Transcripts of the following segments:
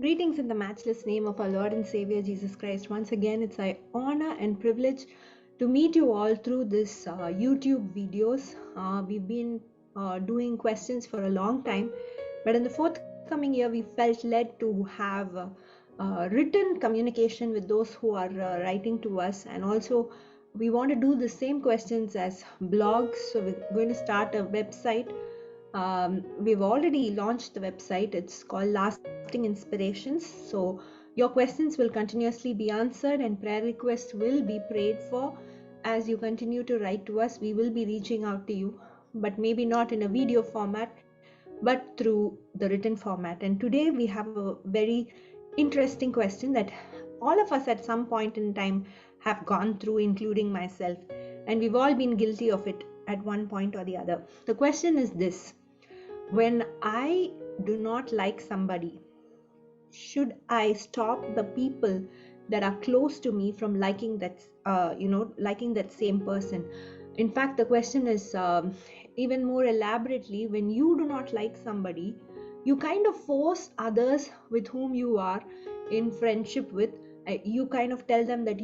Greetings in the matchless name of our Lord and Savior Jesus Christ. Once again, it's an honor and privilege to meet you all through this YouTube videos. We've been doing questions for a long time, but in the forthcoming year, we felt led to have written communication with those who are writing to us, and also we want to do the same questions as blogs. So we're going to start a website. We've already launched the website. It's called Lasting Inspirations. So your questions will continuously be answered and prayer requests will be prayed for. As you continue to write to us, we will be reaching out to you, but maybe not in a video format, but through the written format. And today we have a very interesting question that all of us at some point in time have gone through, including myself, and we've all been guilty of it at one point or the other. The question is this: when I do not like somebody, should I stop the people that are close to me from liking that same person? In fact, the question is even more elaborately: when you do not like somebody, you kind of force others with whom you are in friendship with. You kind of tell them that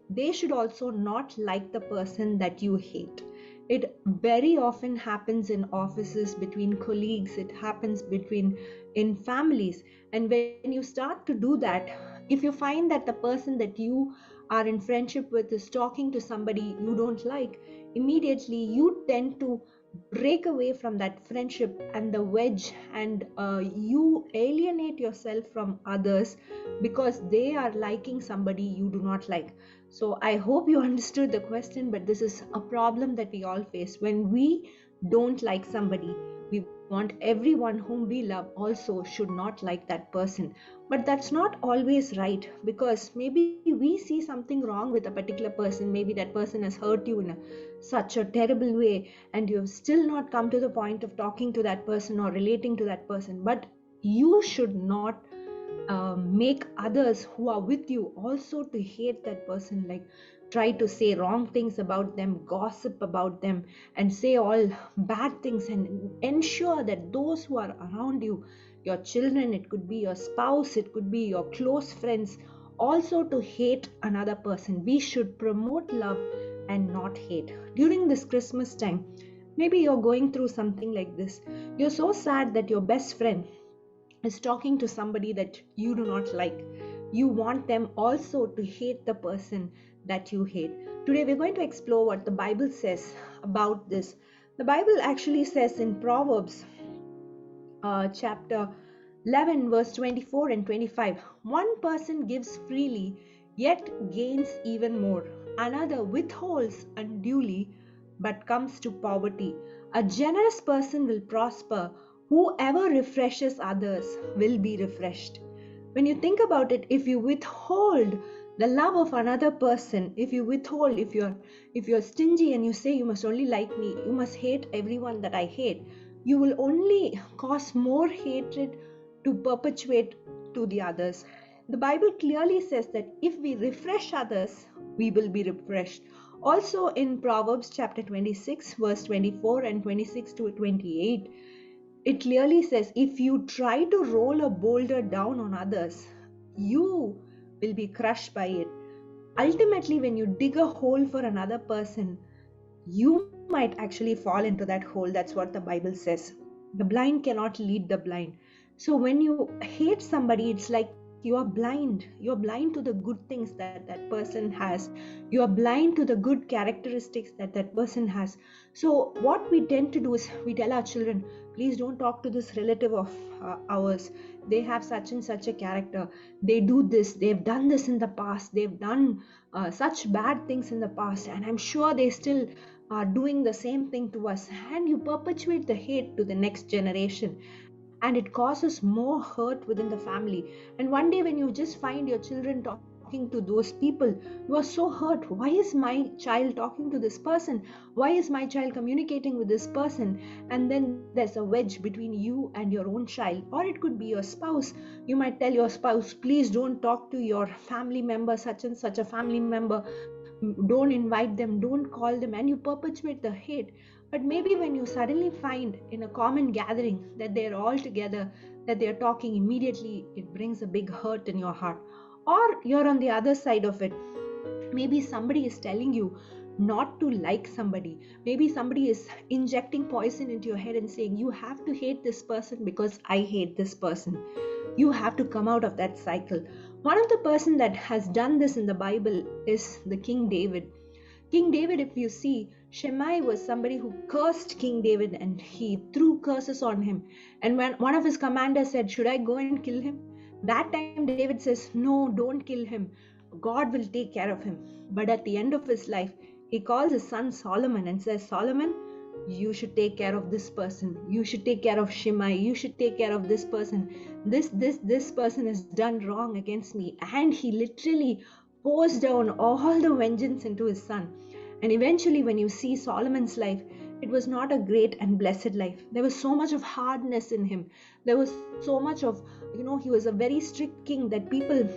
they should also not like the person that you hate. It very often happens in offices, between colleagues, it happens between in families. And when you start to do that, if you find that the person that you are in friendship with is talking to somebody you don't like, immediately you tend to break away from that friendship and the wedge, and you alienate yourself from others because they are liking somebody you do not like. So I hope you understood the question, but this is a problem that we all face. When we don't like somebody, we want everyone whom we love also should not like that person. But that's not always right, because maybe we see something wrong with a particular person. Maybe that person has hurt you in such a terrible way, and you have still not come to the point of talking to that person or relating to that person. But you should not make others who are with you also to hate that person, like try to say wrong things about them, gossip about them, and say all bad things, and ensure that those who are around you, your children, it could be your spouse, it could be your close friends, also to hate another person. We should promote love and not hate. During this Christmas time, maybe you're going through something like this. You're so sad that your best friend is talking to somebody that you do not like. You want them also to hate the person that you hate. Today we're going to explore what the Bible says about this. The Bible actually says in Proverbs chapter 11 verse 24 and 25, one person gives freely yet gains even more, another withholds unduly but comes to poverty. A generous person will prosper, whoever refreshes others will be refreshed. When you think about it, if you withhold the love of another person, if you withhold, if you're stingy and you say you must only like me, you must hate everyone that I hate, you will only cause more hatred to perpetuate to the others. The Bible clearly says that if we refresh others, we will be refreshed. Also in Proverbs chapter 26 verse 24 and 26 to 28, it clearly says if you try to roll a boulder down on others, you will be crushed by it. Ultimately, when you dig a hole for another person, you might actually fall into that hole. That's what the Bible says. The blind cannot lead the blind. So when you hate somebody, it's like you are blind. You're blind to the good things that that person has. You are blind to the good characteristics that that person has. So what we tend to do is we tell our children, please don't talk to this relative of ours. They have such and such a character. They do this. They've done this in the past. They've done such bad things in the past, and I'm sure they still are doing the same thing to us. And you perpetuate the hate to the next generation, and it causes more hurt within the family. And one day when you just find your children talking to those people, you are so hurt. Why is my child talking to this person? Why is my child communicating with this person? And then there's a wedge between you and your own child. Or it could be your spouse. You might tell your spouse, please don't talk to your family member, such and such a family member, don't invite them, don't call them, and you perpetuate the hate. But maybe when you suddenly find in a common gathering that they're all together, that they're talking, immediately it brings a big hurt in your heart. Or you're on the other side of it. Maybe somebody is telling you not to like somebody. Maybe somebody is injecting poison into your head and saying, you have to hate this person because I hate this person. You have to come out of that cycle. One of the person that has done this in the Bible is the King David. King David, if you see, Shimei was somebody who cursed King David and he threw curses on him. And when one of his commanders said, should I go and kill him? That time David says, no, don't kill him. God will take care of him. But at the end of his life, he calls his son Solomon and says, Solomon, you should take care of this person. You should take care of Shimei. You should take care of this person. This person has done wrong against me. And he literally pours down all the vengeance into his son. And eventually, when you see Solomon's life, it was not a great and blessed life. There was so much of hardness in him. There was so much of, he was a very strict king that people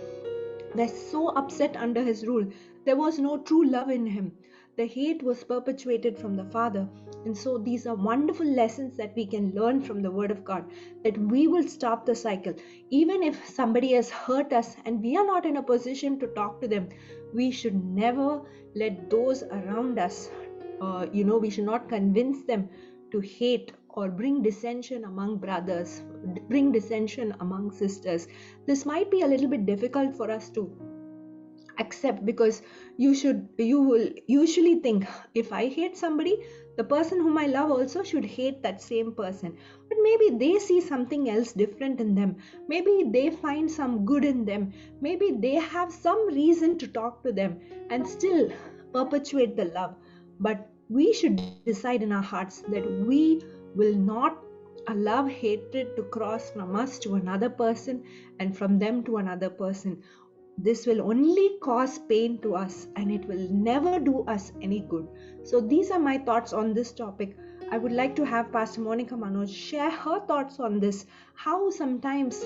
were so upset under his rule. There was no true love in him. The hate was perpetuated from the father. And so these are wonderful lessons that we can learn from the word of God, that we will stop the cycle. Even if somebody has hurt us and we are not in a position to talk to them, we should never let those around us, we should not convince them to hate or bring dissension among brothers, bring dissension among sisters. This might be a little bit difficult for us to accept, because you will usually think, if I hate somebody, the person whom I love also should hate that same person. But maybe they see something else different in them. Maybe they find some good in them. Maybe they have some reason to talk to them and still perpetuate the love. But we should decide in our hearts that we will not allow hatred to cross from us to another person and from them to another person. This will only cause pain to us and it will never do us any good. So these are my thoughts on this topic. I would like to have Pastor Monica Manoj share her thoughts on this, how sometimes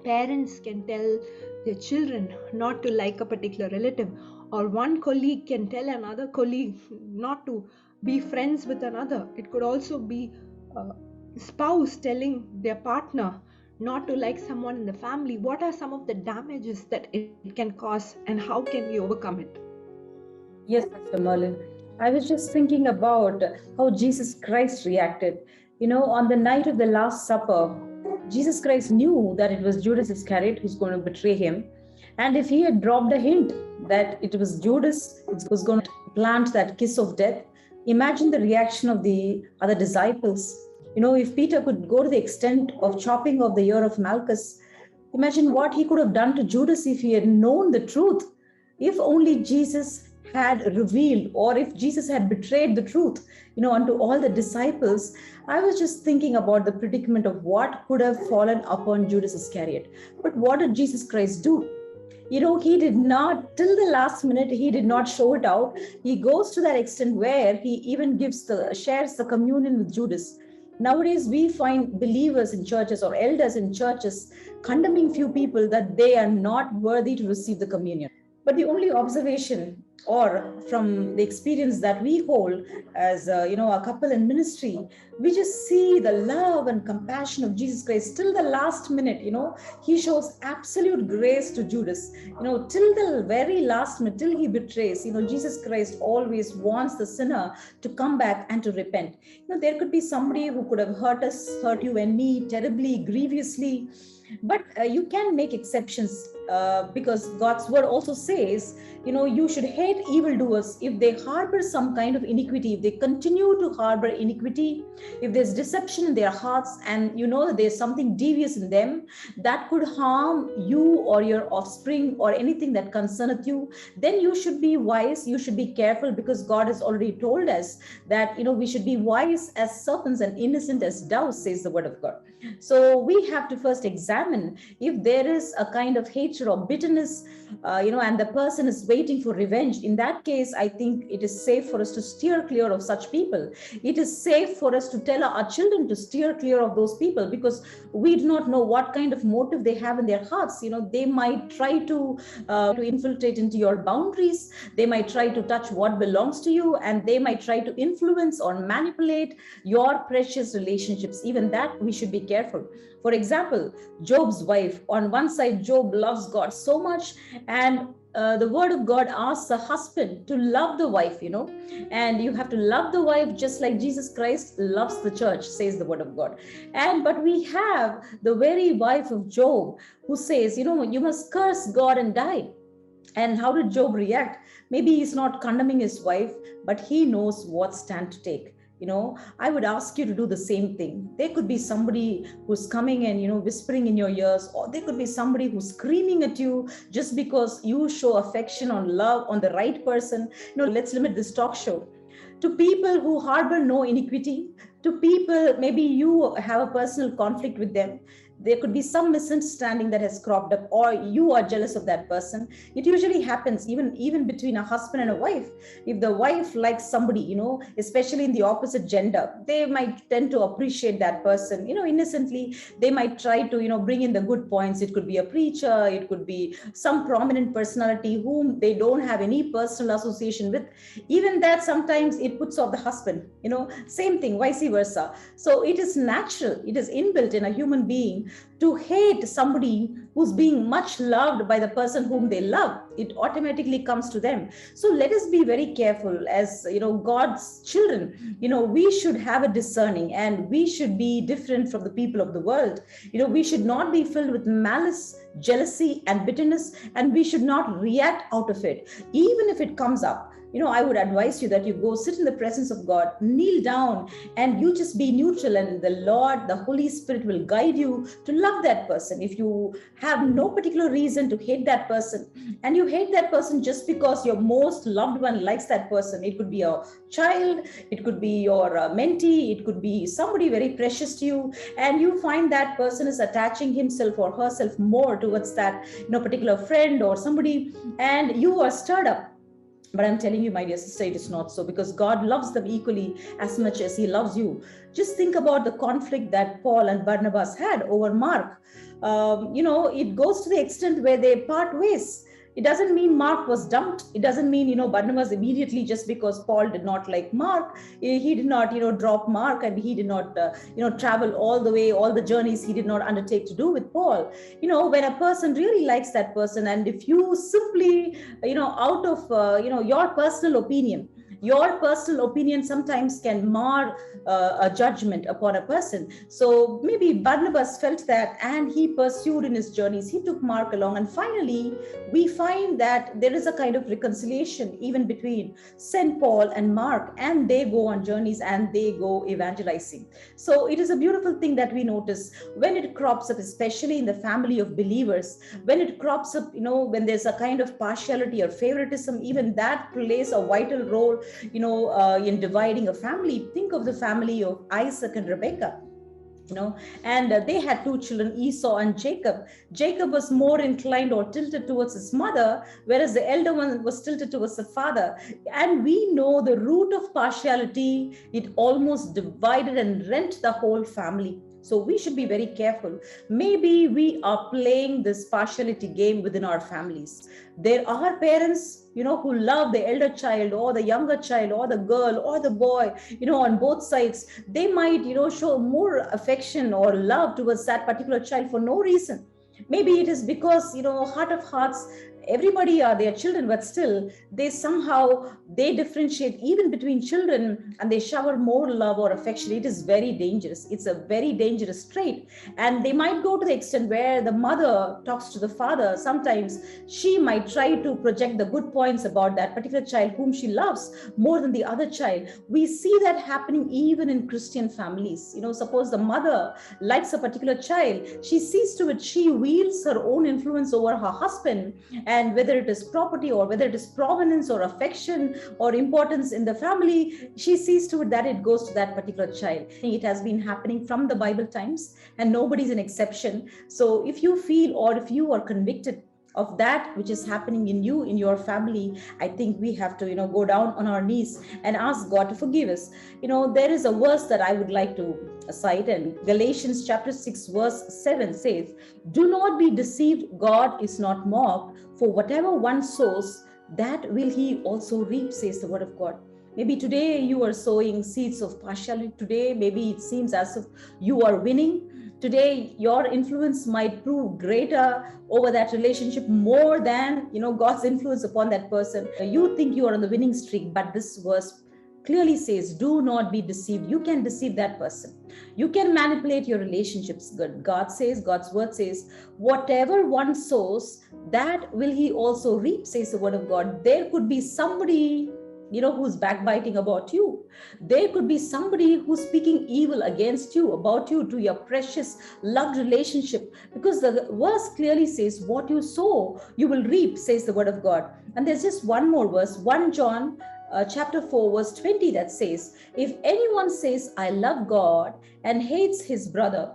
parents can tell their children not to like a particular relative, or one colleague can tell another colleague not to be friends with another. It could also be a spouse telling their partner not to like someone in the family. What are some of the damages that it can cause, and how can we overcome it? Yes, Pastor Merlin. I was just thinking about how Jesus Christ reacted. On the night of the Last Supper, Jesus Christ knew that it was Judas Iscariot who's going to betray him. And if he had dropped a hint that it was Judas who was going to plant that kiss of death, imagine the reaction of the other disciples. If Peter could go to the extent of chopping off the ear of Malchus, imagine what he could have done to Judas if he had known the truth. If only Jesus had revealed, or if Jesus had betrayed the truth, unto all the disciples. I was just thinking about the predicament of what could have fallen upon Judas Iscariot. But what did Jesus Christ do? He did not, till the last minute, he did not show it out. He goes to that extent where he even shares the communion with Judas. Nowadays, we find believers in churches or elders in churches condemning few people that they are not worthy to receive the communion. But the only observation, or from the experience that we hold as a couple in ministry, we just see the love and compassion of Jesus Christ till the last minute. He shows absolute grace to Judas. Till the very last minute, till he betrays. Jesus Christ always wants the sinner to come back and to repent. There could be somebody who could have hurt you and me terribly, grievously. But you can make exceptions because God's word also says, you should hate evildoers if they harbor some kind of iniquity, if they continue to harbor iniquity, if there's deception in their hearts, and that there's something devious in them that could harm you or your offspring or anything that concerneth you, then you should be wise, you should be careful, because God has already told us that, we should be wise as serpents and innocent as doves, says the word of God. So we have to first examine if there is a kind of hatred or bitterness, and the person is waiting for revenge. In that case, I think it is safe for us to steer clear of such people. It is safe for us to tell our children to steer clear of those people, because we do not know what kind of motive they have in their hearts. They might try to infiltrate into your boundaries. They might try to touch what belongs to you, and they might try to influence or manipulate your precious relationships. Even that we should be careful. For example, Job's wife, on one side, Job loves God so much, and the word of God asks a husband to love the wife, and you have to love the wife just like Jesus Christ loves the church, says the word of God. But we have the very wife of Job who says, you must curse God and die. And how did Job react? Maybe he's not condemning his wife, but he knows what stand to take. I would ask you to do the same thing. There could be somebody who's coming and, whispering in your ears, or there could be somebody who's screaming at you just because you show affection on love on the right person. Let's limit this talk show to people who harbor no iniquity, to people, maybe you have a personal conflict with them. There could be some misunderstanding that has cropped up, or you are jealous of that person. It usually happens even between a husband and a wife. If the wife likes somebody, especially in the opposite gender, they might tend to appreciate that person, innocently. They might try to, bring in the good points. It could be a preacher, it could be some prominent personality whom they don't have any personal association with. Even that, sometimes it puts off the husband, same thing, vice versa. So it is natural, it is inbuilt in a human being to hate somebody who's being much loved by the person whom they love. It automatically comes to them. So let us be very careful as, God's children. We should have a discerning, and we should be different from the people of the world. We should not be filled with malice, jealousy, and bitterness, and we should not react out of it. Even if it comes up, I would advise you that you go sit in the presence of God, kneel down, and you just be neutral, and the Lord, the Holy Spirit will guide you to love that person. If you have no particular reason to hate that person, and you hate that person just because your most loved one likes that person, it could be a child, it could be your mentee, it could be somebody very precious to you, and you find that person is attaching himself or herself more towards that particular friend or somebody, and you are stirred up. But I'm telling you, my dear sister, it is not so, because God loves them equally as much as he loves you. Just think about the conflict that Paul and Barnabas had over Mark. It goes to the extent where they part ways. It doesn't mean Mark was dumped. It doesn't mean, Barnabas immediately, just because Paul did not like Mark, he did not, drop Mark, and he did not, travel all the way, all the journeys he did not undertake to do with Paul. When a person really likes that person, and if you simply, out of, your personal opinion sometimes can mar a judgment upon a person. So maybe Barnabas felt that, and he pursued in his journeys. He took Mark along, and finally we find that there is a kind of reconciliation even between St. Paul and Mark, and they go on journeys and they go evangelizing. So it is a beautiful thing that we notice when it crops up, especially in the family of believers, when it crops up, when there's a kind of partiality or favoritism, even that plays a vital role in dividing a family. Think of the family of Isaac and Rebekah. And they had two children, Esau and Jacob. Jacob was more inclined or tilted towards his mother, whereas the elder one was tilted towards the father. And we know the root of partiality, it almost divided and rent the whole family. So we should be very careful. Maybe we are playing this partiality game within our families. There are parents, who love the elder child or the younger child or the girl or the boy, on both sides. They might, show more affection or love towards that particular child for no reason. Maybe it is because, heart of hearts, everybody are their children, but still they differentiate even between children, and they shower more love or affection. It is very dangerous. It's a very dangerous trait. And they might go to the extent where the mother talks to the father. Sometimes she might try to project the good points about that particular child whom she loves more than the other child. We see that happening even in Christian families. Suppose the mother likes a particular child, she sees to it she wields her own influence over her husband. And whether it is property or whether it is provenance or affection or importance in the family, she sees to it that it goes to that particular child. It has been happening from the Bible times, and nobody's an exception. So if you feel, or if you are convicted of that which is happening in you, in your family, I think we have to, go down on our knees and ask God to forgive us. There is a verse that I would like to cite, and Galatians chapter 6 verse 7 says, "Do not be deceived, God is not mocked, for whatever one sows, that will he also reap," says the word of God. Maybe today you are sowing seeds of partiality. Today, maybe it seems as if you are winning. Today, your influence might prove greater over that relationship more than, God's influence upon that person. You think you are on the winning streak, but this verse clearly says, do not be deceived. You can deceive that person. You can manipulate your relationships. God says, God's word says, whatever one sows, that will he also reap, says the word of God. There could be somebody, who's backbiting about you. There could be somebody who's speaking evil against you, about you, to your precious loved relationship, because the verse clearly says, what you sow, you will reap, says the word of God. And there's just one more verse, 1 John chapter 4 verse 20, that says, if anyone says, I love God, and hates his brother,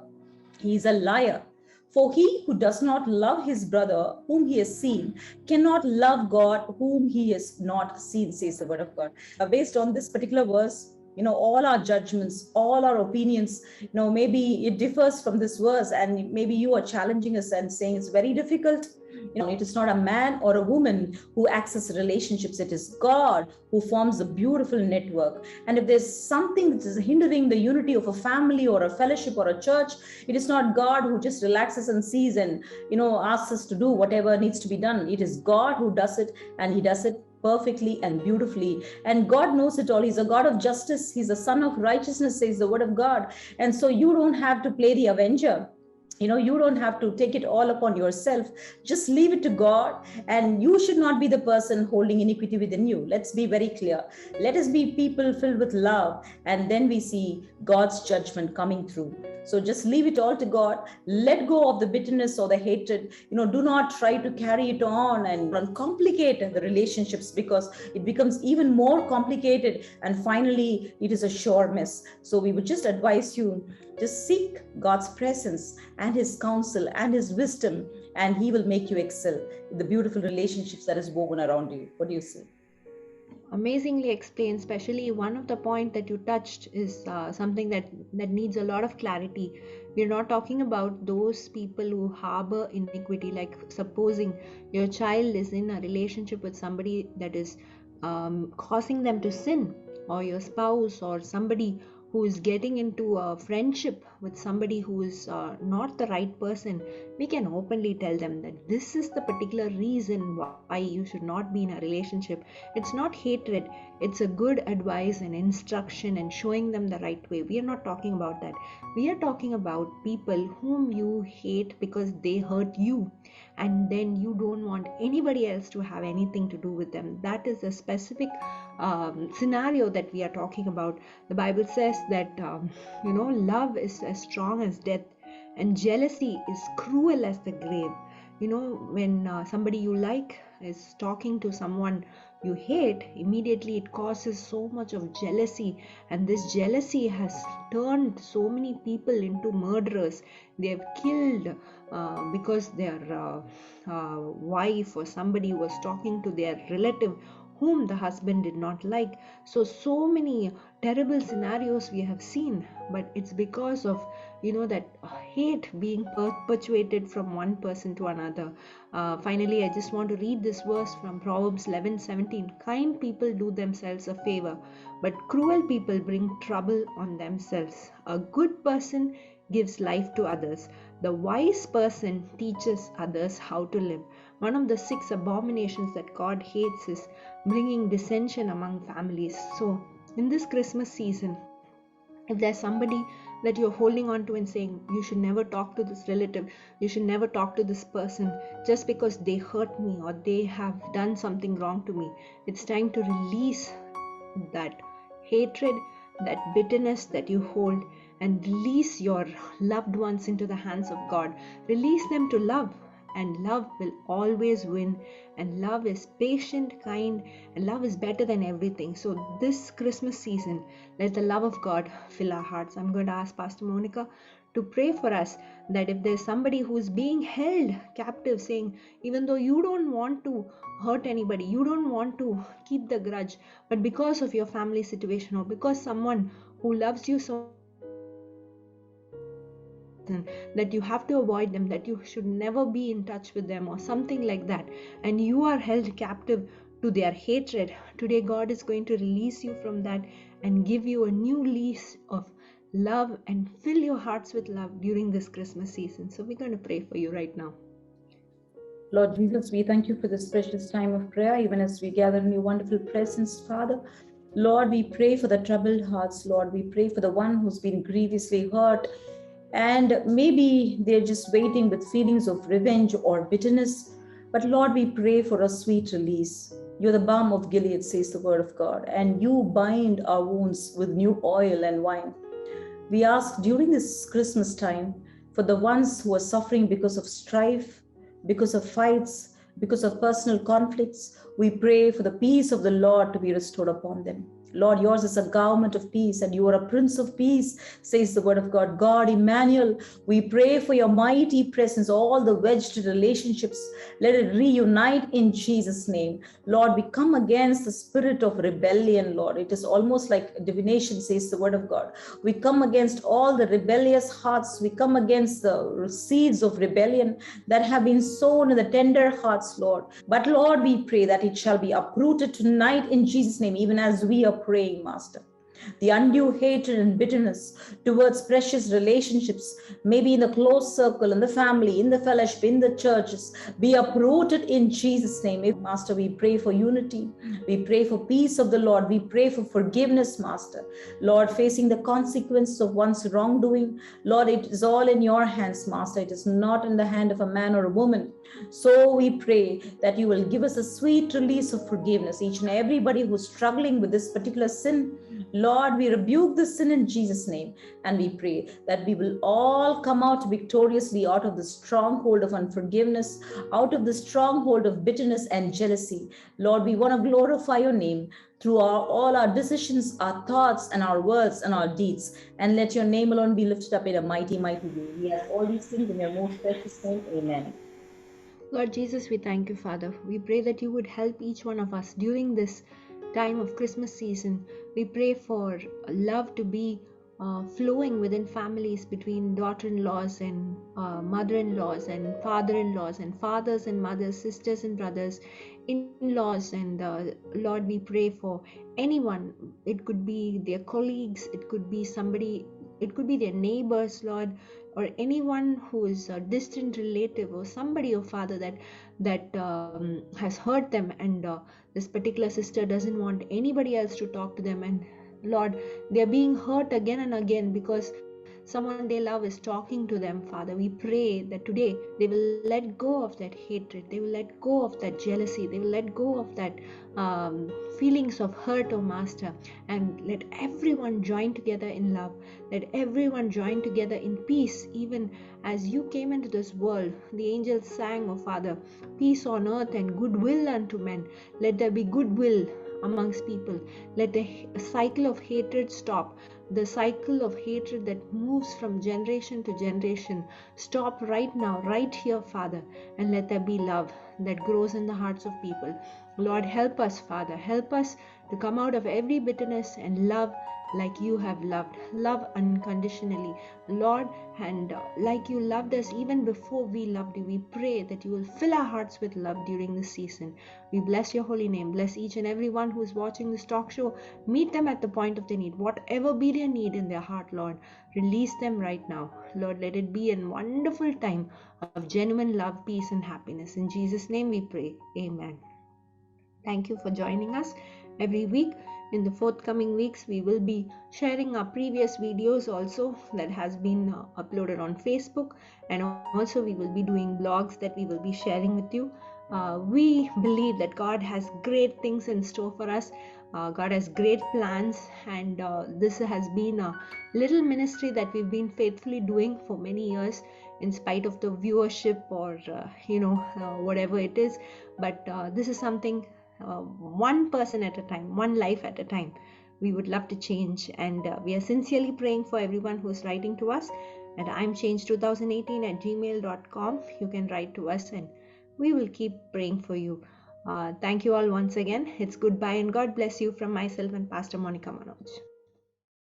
he is a liar. For he who does not love his brother whom he has seen cannot love God whom he has not seen, says the word of God. Based on this particular verse, all our judgments, all our opinions, maybe it differs from this verse, and maybe you are challenging us and saying it's very difficult. It is not a man or a woman who access relationships. It is God who forms a beautiful network. And if there's something that is hindering the unity of a family or a fellowship or a church, it is not God who just relaxes and sees and, asks us to do whatever needs to be done. It is God who does it, and he does it perfectly and beautifully. And God knows it all. He's a God of justice. He's a son of righteousness, says the word of God. And so you don't have to play the avenger. You don't have to take it all upon yourself. Just leave it to God, and you should not be the person holding iniquity within you. Let's be very clear. Let us be people filled with love, and then we see God's judgment coming through. So just leave it all to God. Let go of the bitterness or the hatred. Do not try to carry it on and complicate the relationships, because it becomes even more complicated, and finally it is a sure mess. So we would just advise you, just seek God's presence and his counsel and his wisdom, and he will make you excel in the beautiful relationships that is woven around you. What do you say? Amazingly explained. Especially one of the point that you touched is something that needs a lot of clarity. We're not talking about those people who harbor iniquity, like supposing your child is in a relationship with somebody that is causing them to sin, or your spouse, or somebody who is getting into a friendship with somebody who is not the right person. We can openly tell them that this is the particular reason why you should not be in a relationship. It's not hatred, it's a good advice and instruction and showing them the right way. We are not talking about that. We are talking about people whom you hate because they hurt you, and then you don't want anybody else to have anything to do with them. That is a specific scenario that we are talking about. The Bible says that love is as strong as death, and jealousy is cruel as the grave. When somebody you like is talking to someone you hate, immediately it causes so much of jealousy, and this jealousy has turned so many people into murderers. They have killed because their wife or somebody was talking to their relative whom the husband did not like. So many terrible scenarios we have seen, but it's because of that hate being perpetuated from one person to another. Finally, I just want to read this verse from Proverbs 11:17. Kind people do themselves a favor, but cruel people bring trouble on themselves. A good person gives life to others. The wise person teaches others how to live. One of the 6 abominations that God hates is bringing dissension among families. So in this Christmas season, if there's somebody that you're holding on to and saying, you should never talk to this relative, you should never talk to this person just because they hurt me or they have done something wrong to me, it's time to release that hatred, that bitterness that you hold, and release your loved ones into the hands of God. Release them to love, and love will always win. And love is patient, kind, and love is better than everything. So this Christmas season, let the love of God fill our hearts. I'm going to ask Pastor Monica to pray for us, that if there's somebody who's being held captive, saying, even though you don't want to hurt anybody, you don't want to keep the grudge, but because of your family situation or because someone who loves you so that you have to avoid them, that you should never be in touch with them or something like that, and you are held captive to their hatred, today God is going to release you from that and give you a new lease of love and fill your hearts with love during this Christmas season. So we're going to pray for you right now. Lord Jesus, we thank you for this precious time of prayer, even as we gather in your wonderful presence, Father. Lord, we pray for the troubled hearts, Lord. We pray for the one who's been grievously hurt, and maybe they're just waiting with feelings of revenge or bitterness. But Lord, we pray for a sweet release. You're the balm of Gilead, says the word of God, and you bind our wounds with new oil and wine. We ask during this Christmas time for the ones who are suffering because of strife, because of fights, because of personal conflicts. We pray for the peace of the Lord to be restored upon them. Lord, yours is a government of peace, and you are a prince of peace, says the word of God. God, Emmanuel, we pray for your mighty presence, all the wedged relationships, let it reunite in Jesus' name. Lord, we come against the spirit of rebellion, Lord. It is almost like divination, says the word of God. We come against all the rebellious hearts. We come against the seeds of rebellion that have been sown in the tender hearts, Lord. But Lord, we pray that it shall be uprooted tonight in Jesus' name, even as we are praying, Master. The undue hatred and bitterness towards precious relationships, maybe in the close circle, in the family, in the fellowship, in the churches, be uprooted in Jesus' name. Master, we pray for unity. We pray for peace of the Lord. We pray for forgiveness, Master. Lord, facing the consequences of one's wrongdoing, Lord, it is all in your hands, Master. It is not in the hand of a man or a woman. So we pray that you will give us a sweet release of forgiveness. Each and everybody who's struggling with this particular sin, Lord, we rebuke the sin in Jesus' name, and we pray that we will all come out victoriously out of the stronghold of unforgiveness, out of the stronghold of bitterness and jealousy. Lord, we want to glorify your name through all our decisions, our thoughts, and our words and our deeds, and let your name alone be lifted up in a mighty, mighty way. We ask all these things in your most precious name. Amen. Lord Jesus, we thank you, Father. We pray that you would help each one of us during this time of Christmas season. We pray for love to be flowing within families between daughter-in-laws and mother-in-laws and father-in-laws and fathers and mothers, sisters and brothers, in-laws, and Lord, we pray for anyone. It could be their colleagues, it could be somebody, it could be their neighbors, Lord, or anyone who is a distant relative or somebody, oh Father, that has hurt them, and this particular sister doesn't want anybody else to talk to them, and Lord, they're being hurt again and again because someone they love is talking to them. Father, we pray that today they will let go of that hatred, they will let go of that jealousy, they will let go of that feelings of hurt, oh Master, and let everyone join together in love. Let everyone join together in peace. Even as you came into this world, the angels sang, oh Father, peace on earth and goodwill unto men. Let there be goodwill amongst people. Let the cycle of hatred stop. The cycle of hatred that moves from generation to generation stop right now, right here, Father, and let there be love that grows in the hearts of people. Lord, help us, Father. Help us to come out of every bitterness and love like you have loved. Love unconditionally, Lord, and like you loved us even before we loved you. We pray that you will fill our hearts with love during this season. We bless your holy name. Bless each and every one who is watching this talk show. Meet them at the point of their need. Whatever be their need in their heart, Lord, release them right now. Lord, let it be a wonderful time of genuine love, peace, and happiness. In Jesus' name we pray. Amen. Thank you for joining us every week. In the forthcoming weeks, we will be sharing our previous videos also that has been uploaded on Facebook, and also we will be doing blogs that we will be sharing with you. We believe that God has great things in store for us. God has great plans, and this has been a little ministry that we've been faithfully doing for many years, in spite of the viewership or whatever it is. But this is something, one person at a time, one life at a time, we would love to change, and we are sincerely praying for everyone who's writing to us at imchange2018@gmail.com. You can write to us and we will keep praying for you. Thank you all once again. It's goodbye and God bless you from myself and Pastor Monica Manoj.